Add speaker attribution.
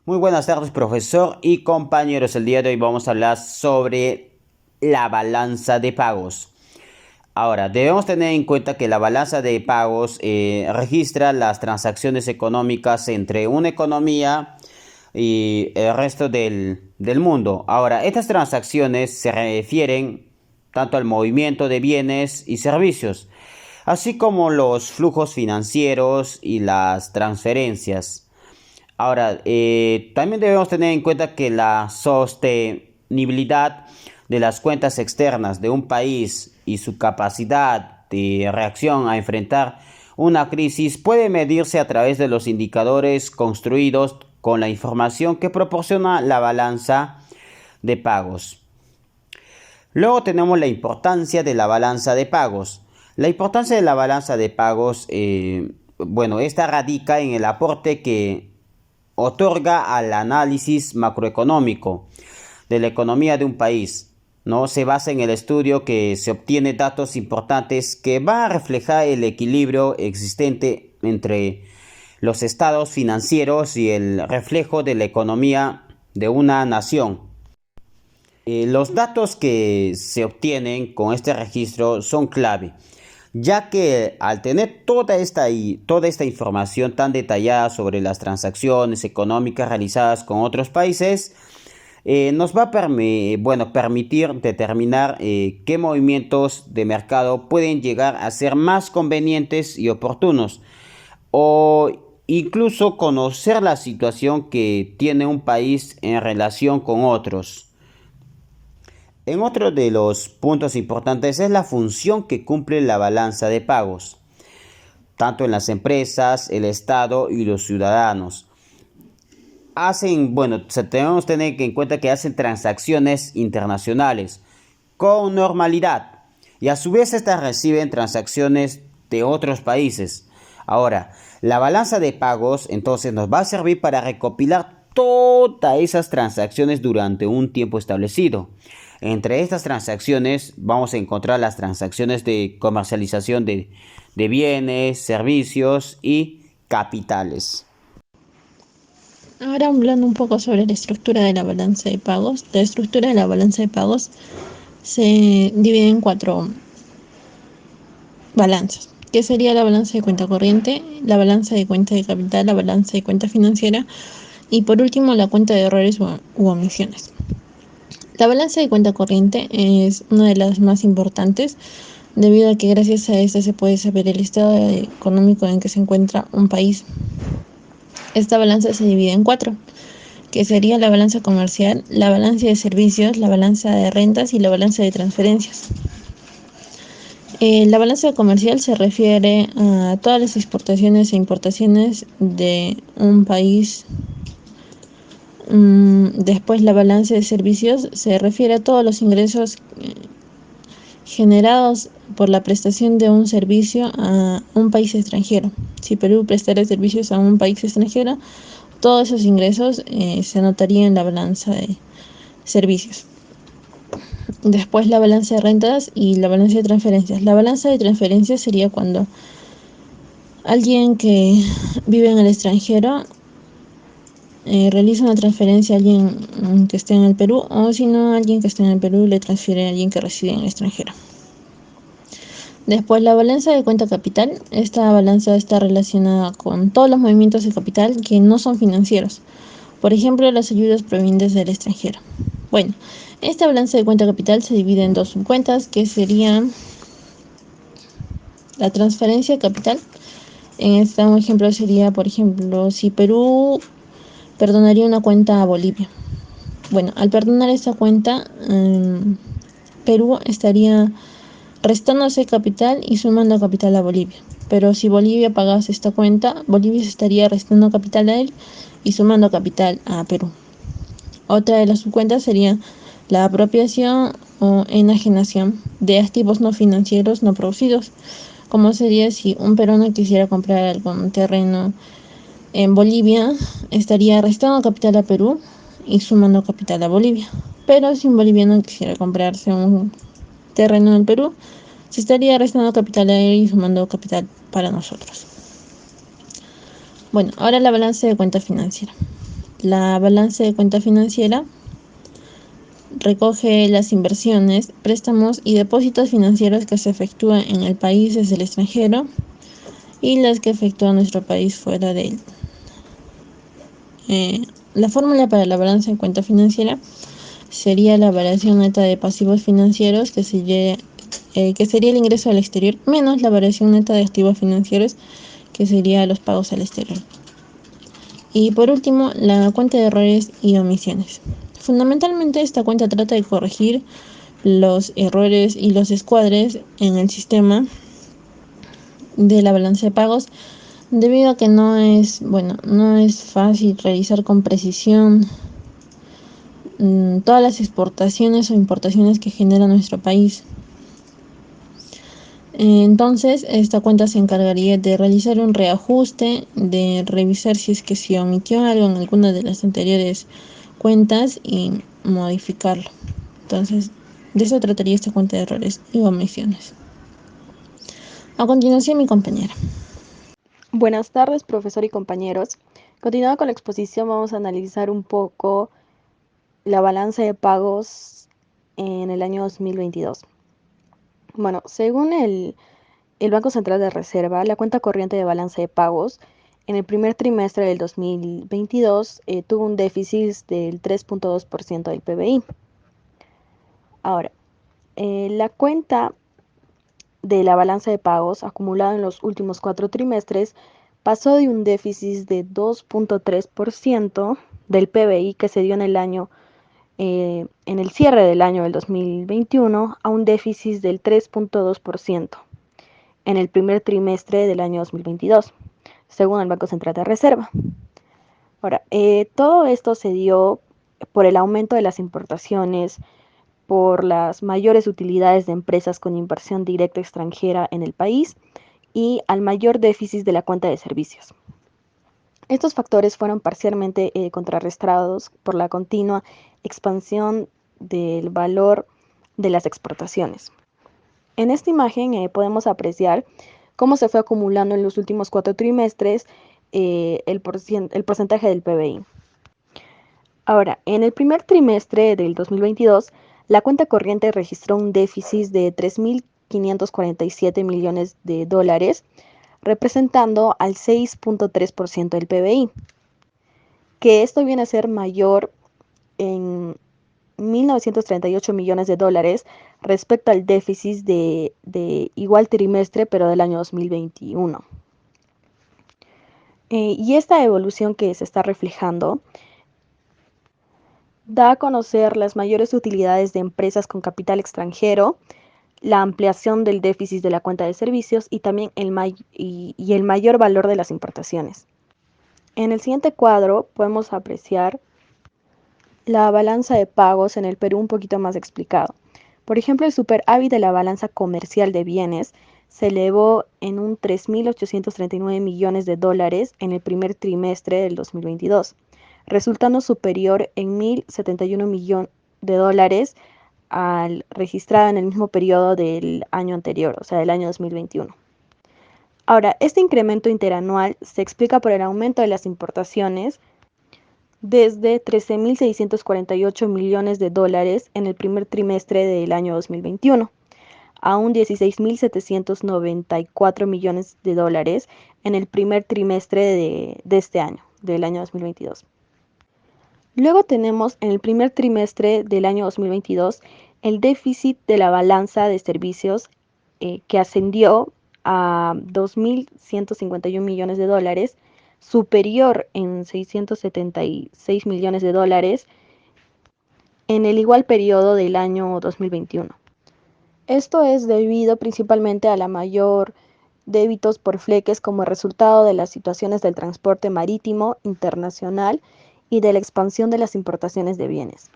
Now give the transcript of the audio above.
Speaker 1: Muy buenas tardes, profesor y compañeros. El día de hoy vamos a hablar sobre la balanza de pagos. Ahora, debemos tener en cuenta que la balanza de pagos registra las transacciones económicas entre una economía y el resto del mundo. Ahora, estas transacciones se refieren tanto al movimiento de bienes y servicios, así como los flujos financieros y las transferencias. Ahora, también debemos tener en cuenta que la sostenibilidad de las cuentas externas de un país y su capacidad de reacción a enfrentar una crisis puede medirse a través de los indicadores construidos con la información que proporciona la balanza de pagos. Luego tenemos la importancia de la balanza de pagos. La importancia de la balanza de pagos, esta radica en el aporte que otorga al análisis macroeconómico de la economía de un país. ¿No? Se basa en el estudio que se obtiene datos importantes que van a reflejar el equilibrio existente entre los estados financieros y el reflejo de la economía de una nación. Los datos que se obtienen con este registro son clave, ya que al tener toda esta información tan detallada sobre las transacciones económicas realizadas con otros países, nos va a permitir determinar qué movimientos de mercado pueden llegar a ser más convenientes y oportunos, o incluso conocer la situación que tiene un país en relación con otros. En otro de los puntos importantes es la función que cumple la balanza de pagos, tanto en las empresas, el Estado y los ciudadanos. Tenemos que tener en cuenta que hacen transacciones internacionales con normalidad y a su vez estas reciben transacciones de otros países. Ahora, la balanza de pagos entonces nos va a servir para recopilar todas esas transacciones durante un tiempo establecido. Entre estas transacciones vamos a encontrar las transacciones de comercialización de bienes, servicios y capitales.
Speaker 2: Ahora hablando un poco sobre la estructura de la balanza de pagos. La estructura de la balanza de pagos se divide en cuatro balanzas, que sería la balanza de cuenta corriente, la balanza de cuenta de capital, la balanza de cuenta financiera y por último la cuenta de errores u omisiones. La balanza de cuenta corriente es una de las más importantes debido a que gracias a esta se puede saber el estado económico en que se encuentra un país. Esta balanza se divide en cuatro, que sería la balanza comercial, la balanza de servicios, la balanza de rentas y la balanza de transferencias. La balanza comercial se refiere a todas las exportaciones e importaciones de un país. Después la balanza de servicios se refiere a todos los ingresos generados por la prestación de un servicio a un país extranjero. Si Perú prestara servicios a un país extranjero, todos esos ingresos se anotarían en la balanza de servicios. Después la balanza de rentas y la balanza de transferencias. La balanza de transferencias sería cuando alguien que vive en el extranjero realiza una transferencia a alguien que esté en el Perú, o si no, alguien que esté en el Perú le transfiere a alguien que reside en el extranjero. Después la balanza de cuenta capital. Esta balanza está relacionada con todos los movimientos de capital que no son financieros. Por ejemplo, las ayudas provenientes del extranjero. Bueno, esta balanza de cuenta capital se divide en dos subcuentas, que serían la transferencia capital. En este ejemplo sería, por ejemplo, si Perú perdonaría una cuenta a Bolivia. Bueno, al perdonar esta cuenta, Perú estaría restándose capital y sumando capital a Bolivia. Pero si Bolivia pagase esta cuenta, Bolivia se estaría restando capital a él y sumando capital a Perú. Otra de las subcuentas sería la apropiación o enajenación de activos no financieros no producidos, como sería si un peruano quisiera comprar algún terreno en Bolivia, estaría restando capital a Perú y sumando capital a Bolivia. Pero si un boliviano quisiera comprarse un terreno en Perú, se estaría restando capital a él y sumando capital para nosotros. Bueno, ahora la balanza de cuenta financiera. La balanza de cuenta financiera recoge las inversiones, préstamos y depósitos financieros que se efectúan en el país desde el extranjero y las que efectúa nuestro país fuera de él. La fórmula para la balanza de cuenta financiera sería la variación neta de pasivos financieros, que sería el ingreso al exterior, menos la variación neta de activos financieros, que sería los pagos al exterior. Y por último, la cuenta de errores y omisiones. Fundamentalmente, esta cuenta trata de corregir los errores y los escuadres en el sistema de la balanza de pagos, debido a que no es fácil realizar con precisión todas las exportaciones o importaciones que genera nuestro país. Entonces, esta cuenta se encargaría de realizar un reajuste, de revisar si es que se omitió algo en alguna de las anteriores cuentas y modificarlo. Entonces, de eso trataría esta cuenta de errores y omisiones. A continuación, mi compañera.
Speaker 3: Buenas tardes, profesor y compañeros. Continuando con la exposición, vamos a analizar un poco la balanza de pagos en el año 2022. Bueno, según el Banco Central de Reserva, la cuenta corriente de balanza de pagos en el primer trimestre del 2022 tuvo un déficit del 3.2% del PBI. Ahora, la cuenta de la balanza de pagos acumulada en los últimos 4 trimestres pasó de un déficit de 2.3% del PBI que se dio en el cierre del año del 2021 a un déficit del 3.2% en el primer trimestre del año 2022, según el Banco Central de Reserva. Ahora, todo esto se dio por el aumento de las importaciones, por las mayores utilidades de empresas con inversión directa extranjera en el país y al mayor déficit de la cuenta de servicios. Estos factores fueron parcialmente contrarrestados por la continua expansión del valor de las exportaciones. En esta imagen podemos apreciar cómo se fue acumulando en los últimos 4 trimestres el porcentaje del PBI. Ahora, en el primer trimestre del 2022, la cuenta corriente registró un déficit de 3.547 millones de dólares, representando al 6.3% del PBI, que esto viene a ser mayor en 1.938 millones de dólares respecto al déficit de igual trimestre, pero del año 2021. Y esta evolución que se está reflejando da a conocer las mayores utilidades de empresas con capital extranjero, la ampliación del déficit de la cuenta de servicios y también el mayor valor de las importaciones. En el siguiente cuadro podemos apreciar la balanza de pagos en el Perú un poquito más explicado. Por ejemplo, el superávit de la balanza comercial de bienes se elevó en un 3.839 millones de dólares en el primer trimestre del 2022, resultando superior en 1.071 millones de dólares al registrado en el mismo periodo del año anterior, o sea, del año 2021. Ahora, este incremento interanual se explica por el aumento de las importaciones desde 13.648 millones de dólares en el primer trimestre del año 2021 a un 16.794 millones de dólares en el primer trimestre de este año, del año 2022. Luego tenemos en el primer trimestre del año 2022 el déficit de la balanza de servicios que ascendió a 2.151 millones de dólares, superior en 676 millones de dólares en el igual periodo del año 2021. Esto es debido principalmente a la mayor débitos por fletes como resultado de las situaciones del transporte marítimo internacional y de la expansión de las importaciones de bienes.